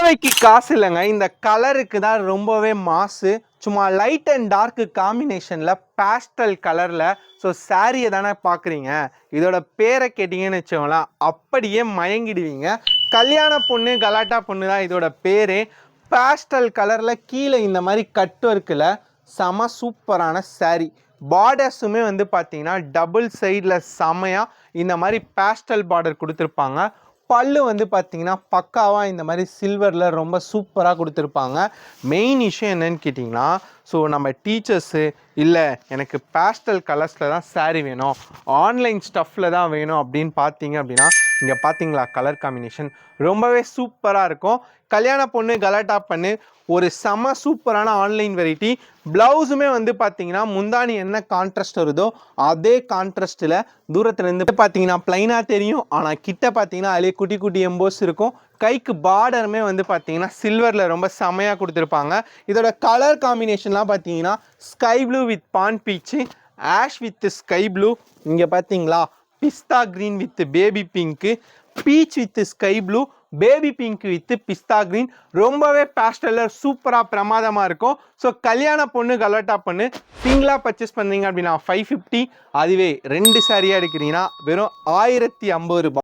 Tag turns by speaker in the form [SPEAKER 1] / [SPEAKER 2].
[SPEAKER 1] புடவைக்கு காசு இல்லைங்க, இந்த கலருக்கு தான் ரொம்பவே மாசு. சும்மா லைட் அண்ட் டார்க் காம்பினேஷனில் பேஸ்டல் கலரில். ஸோ சாரியை தானே பார்க்குறீங்க, இதோட பேரை கேட்டிங்கன்னு வச்சோங்களேன் அப்படியே மயங்கிடுவீங்க. கல்யாண பொண்ணு கலாட்டா பொண்ணு தான் இதோட பேரே. பேஸ்டல் கலரில் கீழே இந்த மாதிரி கட் ஒர்க்கில் செம சூப்பரான சாரி. பார்டர்ஸுமே வந்து பார்த்தீங்கன்னா டபுள் சைடில் செமையாக இந்த மாதிரி பேஸ்டல் பார்டர் கொடுத்துருப்பாங்க. பல்லு வந்து பார்த்தீங்கன்னா பக்காவாக இந்த மாதிரி சில்வரில் ரொம்ப சூப்பராக கொடுத்துருப்பாங்க. மெயின் விஷயம் என்னன்னு கேட்டிங்கன்னா, ஸோ நம்ம டீச்சர்ஸு இல்லை எனக்கு பேஸ்டல் கலர்ஸில் தான் சாரீ வேணும், ஆன்லைன் ஸ்டஃப்பில் தான் வேணும் அப்படின்னு பார்த்தீங்க அப்படின்னா, இங்கே பார்த்தீங்களா கலர் காம்பினேஷன் ரொம்பவே சூப்பராக இருக்கும். கல்யாண பொண்ணு கலாட்டா பண்ணு ஒரு செம சூப்பரான ஆன்லைன் வெரைட்டி. ப்ளவுஸுமே வந்து பார்த்தீங்கன்னா முந்தானி என்ன கான்ட்ராஸ்ட் வருதோ அதே கான்ட்ராஸ்ட்டில் தூரத்துலேருந்து பார்த்தீங்கன்னா ப்ளைனாக தெரியும், ஆனால் கிட்ட பார்த்தீங்கன்னா அதிலே குட்டி குட்டி எம்போஸ் இருக்கும். கைக்கு பார்டருமே வந்து பார்த்தீங்கன்னா சில்வரில் ரொம்ப செமையாக கொடுத்துருப்பாங்க. இதோட கலர் காம்பினேஷன்லாம் பார்த்தீங்கன்னா ஸ்கை ப்ளூ வித் பான் peach, ash with sky blue, இங்கே பார்த்தீங்களா pista green with baby pink, peach with sky blue, baby pink with pista green. ரொம்பவே பேஸ்டலில் சூப்பராக பிரமாதமாக இருக்கும். ஸோ கல்யாண பொண்ணு கலாட்டா பொண்ணு சிங்கிளாக பர்ச்சேஸ் பண்ணீங்க அப்படின்னா 550, அதுவே 2 சாரியாக எடுக்கிறீங்கன்னா வெறும் 1050 ரூபாய்.